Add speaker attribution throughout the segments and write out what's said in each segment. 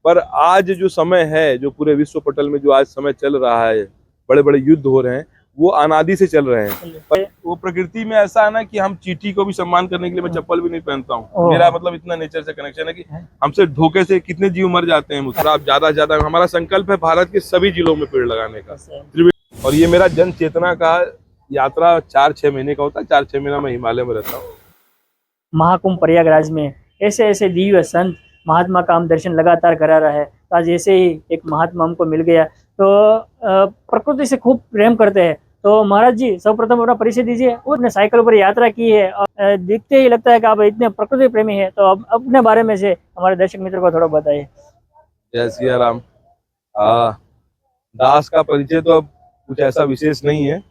Speaker 1: पर आज जो समय है, जो पूरे विश्व पटल में जो आज समय चल रहा है, बड़े बड़े युद्ध हो रहे हैं, वो अनादि से चल रहे हैं। पर वो प्रकृति में ऐसा है ना कि हम चींटी को भी सम्मान करने के लिए मैं चप्पल भी नहीं पहनता हूँ। मेरा मतलब इतना नेचर से कनेक्शन है कि हमसे धोखे से कितने जीव मर जाते हैं मुझसे। आप ज्यादा से ज्यादा, हमारा संकल्प है भारत के सभी जिलों में पेड़ लगाने का। और ये मेरा जन चेतना का यात्रा 4-6 महीने का होता है। 4-6 महीना मैं हिमालय में रहता हूँ।
Speaker 2: महाकुंभ प्रयागराज में ऐसे ऐसे दिव्य संत महात्मा का हम दर्शन लगातार करा रहा है। तो आज ऐसे ही एक महात्मा हमको मिल गया, तो प्रकृति से खूब प्रेम करते हैं। तो महाराज जी, सर्वप्रथम अपना परिचय दीजिए। उसने साइकिल पर यात्रा की है और दिखते ही लगता है कि आप इतने प्रकृति प्रेमी है। तो अब अपने बारे में से हमारे दर्शक मित्र को थोड़ा बताइए।
Speaker 1: जय सिया राम। दास का परिचय तो अब कुछ ऐसा विशेष नहीं है।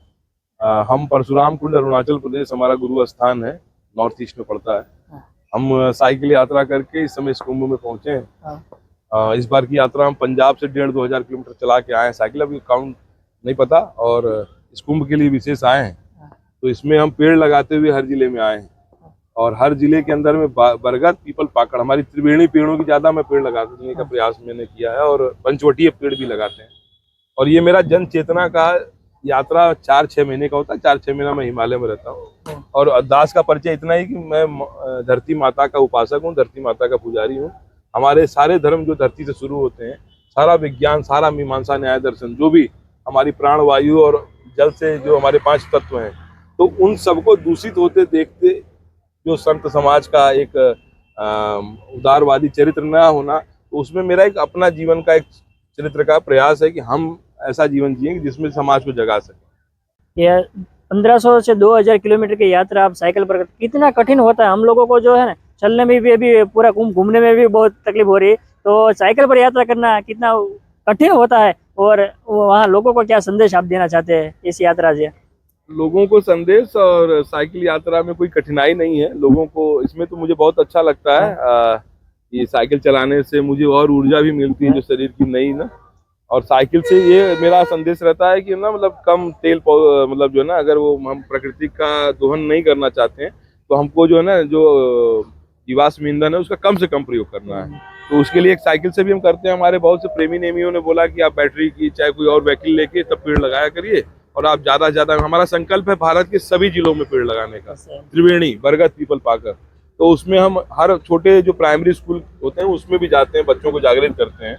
Speaker 1: हम परशुराम कुंड, अरुणाचल प्रदेश हमारा गुरु स्थान है, नॉर्थ ईस्ट में पड़ता है। हम साइकिल यात्रा करके इस समय इस कुंभ में पहुंचे हैं। इस बार की यात्रा हम पंजाब से 1,500-2 हजार किलोमीटर चला के आए हैं। साइकिल अभी काउंट नहीं पता, और इस कुंभ के लिए विशेष आए हैं। तो इसमें हम पेड़ लगाते हुए हर जिले में आए हैं, और हर जिले के अंदर में बरगद, पीपल, पाकड़, हमारी त्रिवेणी पेड़ों की ज्यादा मैं पेड़ लगाने का प्रयास मैंने किया है, और पंचवटीय पेड़ भी लगाते हैं। और ये मेरा जन चेतना का यात्रा 4-6 महीने का होता है। 4-6 महीना मैं हिमालय में रहता हूँ। और दास का परिचय इतना ही कि मैं धरती माता का उपासक हूँ, धरती माता का पुजारी हूँ। हमारे सारे धर्म जो धरती से शुरू होते हैं, सारा विज्ञान, सारा मीमांसा, न्याय, दर्शन, जो भी हमारी प्राण वायु और जल से जो हमारे 5 तत्व हैं, तो उन सबको दूषित होते देखते जो संत समाज का एक उदारवादी चरित्र न होना, तो उसमें मेरा एक अपना जीवन का एक चरित्र का प्रयास है कि हम ऐसा जीवन जिए जिसमें समाज को जगा सके।
Speaker 2: यह 1500 से 2000 किलोमीटर की यात्रा आप साइकिल पर, कितना कठिन होता है। हम लोगों को जो है ना, चलने में भी अभी पूरा कुंभ घूमने में भी बहुत तकलीफ हो रही है। तो साइकिल पर यात्रा करना कितना कठिन होता है, और वहाँ लोगों को क्या संदेश आप देना चाहते हैं इस यात्रा से?
Speaker 1: लोगों को संदेश, और साइकिल यात्रा में कोई कठिनाई नहीं है लोगों को। इसमें तो मुझे बहुत अच्छा लगता है। ये साइकिल चलाने से मुझे और ऊर्जा भी मिलती है जो शरीर की नई ना। और साइकिल से ये मेरा संदेश रहता है कि ना, मतलब कम तेल, मतलब जो है ना, अगर वो हम प्रकृति का दोहन नहीं करना चाहते हैं, तो हमको जो है ना, जो जीवाश्म ईंधन है उसका कम से कम प्रयोग करना है। तो उसके लिए एक साइकिल से भी हम करते हैं। हमारे बहुत से प्रेमी नेमियों ने बोला कि आप बैटरी की चाहे कोई और व्हीकल लेके तब पेड़ लगाया करिए, और आप ज्यादा से ज्यादा, हमारा संकल्प है भारत के सभी जिलों में पेड़ लगाने का। त्रिवेणी, बरगद, पीपल, पाकड़, तो उसमें हम हर छोटे जो प्राइमरी स्कूल होते हैं उसमें भी जाते हैं, बच्चों को जागृत करते हैं।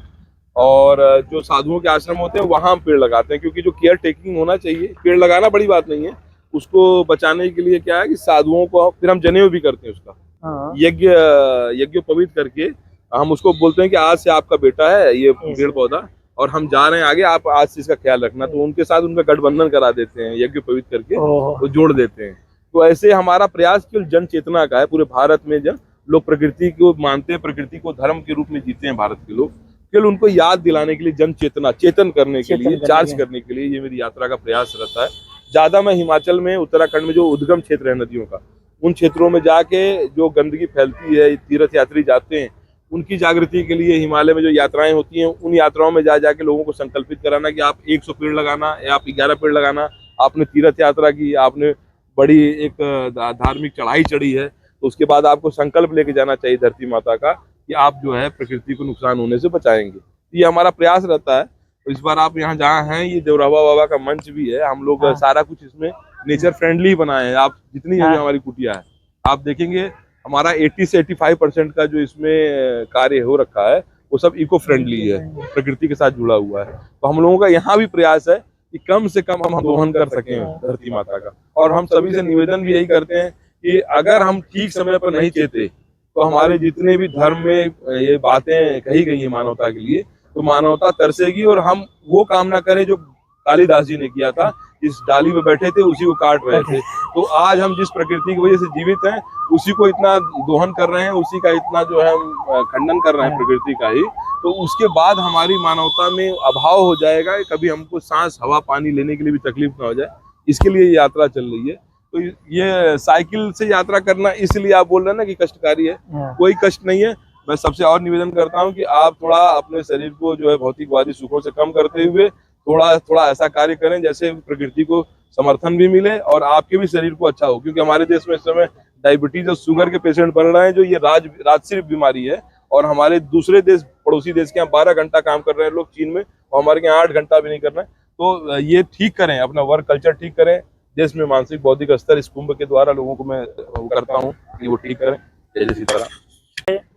Speaker 1: और जो साधुओं के आश्रम होते हैं वहां हम पेड़ लगाते हैं, क्योंकि जो केयर टेकिंग होना चाहिए, पेड़ लगाना बड़ी बात नहीं है, उसको बचाने के लिए क्या है कि साधुओं को फिर हम जनेऊ भी करते हैं उसका यज्ञ पवित्र करके। हम उसको बोलते हैं कि आज से आपका बेटा है ये पेड़ पौधा, और हम जा रहे हैं आगे, आप आज से इसका ख्याल रखना। तो उनके साथ उनका गठबंधन करा देते हैं, यज्ञ पवित्र करके वो जोड़ देते हैं। तो ऐसे हमारा प्रयास केवल जन चेतना का है। पूरे भारत में जब लोग प्रकृति को मानते हैं, प्रकृति को धर्म के रूप में जीते हैं भारत के लोग, केवल उनको याद दिलाने के लिए, जन चेतना चेतन करने के लिए, चार्ज करने के लिए ये मेरी यात्रा का प्रयास रहता है। ज्यादा मैं हिमाचल में, उत्तराखंड में जो उद्गम क्षेत्र है नदियों का, उन क्षेत्रों में जाके जो गंदगी फैलती है, तीर्थ यात्री जाते हैं, उनकी जागृति के लिए हिमालय में जो यात्राएं होती हैं, उन यात्राओं में जा जाके लोगों को संकल्पित कराना कि आप 100 पेड़ लगाना या आप 11 पेड़ लगाना। आपने तीर्थ यात्रा की, आपने बड़ी एक धार्मिक चढ़ाई चढ़ी है, तो उसके बाद आपको संकल्प लेके जाना चाहिए धरती माता का कि आप जो है प्रकृति को नुकसान होने से बचाएंगे। ये हमारा प्रयास रहता है। तो इस बार आप यहाँ जहाँ हैं, ये देवरावा बाबा का मंच भी है। हम लोग सारा कुछ इसमें नेचर फ्रेंडली बनाए हैं। आप जितनी हमारी कुटिया है, आप देखेंगे हमारा 80 से 85% का जो इसमें कार्य हो रखा है वो सब इको फ्रेंडली है, प्रकृति के साथ जुड़ा हुआ है। तो हम लोगों का यहाँ भी प्रयास है कि कम से कम हम दोहन कर सकें धरती माता का। और हम सभी से निवेदन भी यही करते हैं कि अगर हम ठीक समय पर नहीं चेते, तो हमारे जितने भी धर्म में ये बातें कही गई है मानवता के लिए, तो मानवता तरसेगी, और हम वो काम ना करें जो कालिदास जी ने किया था, जिस डाली में बैठे थे उसी को काट रहे थे। तो आज हम जिस प्रकृति की वजह से जीवित हैं, उसी को इतना दोहन कर रहे हैं, उसी का इतना जो है हम खंडन कर रहे हैं प्रकृति का ही। तो उसके बाद हमारी मानवता में अभाव हो जाएगा, कभी हमको सांस, हवा, पानी लेने के लिए भी तकलीफ ना हो जाए। इसके लिए ये यात्रा चल रही है। तो ये साइकिल से यात्रा करना इसलिए आप बोल रहे हैं ना कि कष्टकारी है, कोई कष्ट नहीं है। मैं सबसे और निवेदन करता हूँ कि आप थोड़ा अपने शरीर को जो है भौतिकवादी सुखों से कम करते हुए थोड़ा थोड़ा ऐसा कार्य करें जैसे प्रकृति को समर्थन भी मिले और आपके भी शरीर को अच्छा हो। क्योंकि हमारे देश में इस समय डायबिटीज और शुगर के पेशेंट बढ़ रहे हैं, जो ये राजसिक बीमारी है, और हमारे दूसरे देश पड़ोसी देश के यहाँ 12 घंटा काम कर रहे हैं लोग चीन में, और हमारे यहाँ 8 घंटा भी नहीं करना है। तो ये ठीक करें, अपना वर्क कल्चर ठीक करें, देश में मानसिक बौद्धिक स्तर इस कुंभ के द्वारा लोगों को मैं करता हूँ कि वो ठीक करें। जैसी तरह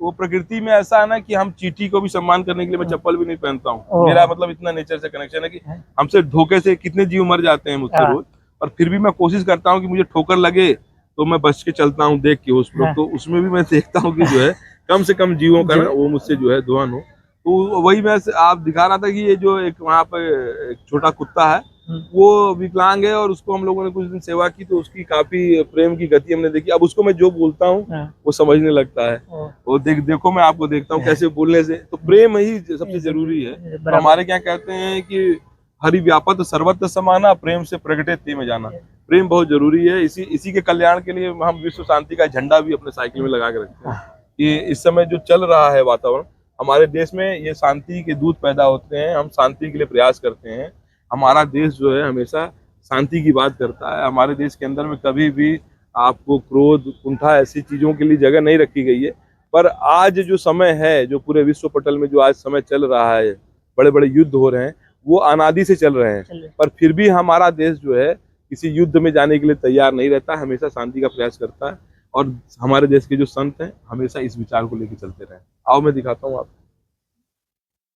Speaker 1: वो प्रकृति में ऐसा है ना कि हम चींटी को भी सम्मान करने के लिए मैं चप्पल भी नहीं पहनता हूँ। मेरा मतलब इतना नेचर से कनेक्शन है कि हमसे धोखे से कितने जीव मर जाते हैं मुझसे रोज, और फिर भी मैं कोशिश करता हूँ कि मुझे ठोकर लगे तो मैं बच के चलता हूँ देख के उस लोग, तो उसमें भी मैं देखता हूँ कि जो है कम से कम जीवों का ना वो मुझसे जो है धुआं हो। तो वही मैं आप दिखा रहा था कि ये जो एक वहाँ पे एक छोटा कुत्ता है वो विकलांग है, और उसको हम लोगों ने कुछ दिन सेवा की तो उसकी काफी प्रेम की गति हमने देखी। अब उसको मैं जो बोलता हूँ वो समझने लगता है। वो देखो मैं आपको देखता हूँ कैसे बोलने से, तो प्रेम ही सबसे जरूरी है। तो हमारे क्या कहते हैं कि हरि व्यापत सर्वत्र समाना, प्रेम से प्रगटे ते में जाना। प्रेम बहुत जरूरी है। इसी के कल्याण के लिए हम विश्व शांति का झंडा भी अपने साइकिल में लगा के रखते हैं कि इस समय जो चल रहा है वातावरण हमारे देश में, ये शांति के दूत पैदा होते हैं। हम शांति के लिए प्रयास करते हैं। हमारा देश जो है हमेशा शांति की बात करता है। हमारे देश के अंदर में कभी भी आपको क्रोध, कुंठा ऐसी चीजों के लिए जगह नहीं रखी गई है। पर आज जो समय है, जो पूरे विश्व पटल में जो आज समय चल रहा है, बड़े बड़े युद्ध हो रहे हैं, वो अनादि से चल रहे हैं, पर फिर भी हमारा देश जो है किसी युद्ध में जाने के लिए तैयार नहीं रहता, हमेशा शांति का प्रयास करता है। और हमारे देश के जो संत हैं हमेशा इस विचार को लेकर चलते रहे। आओ मैं दिखाता हूँ आपको।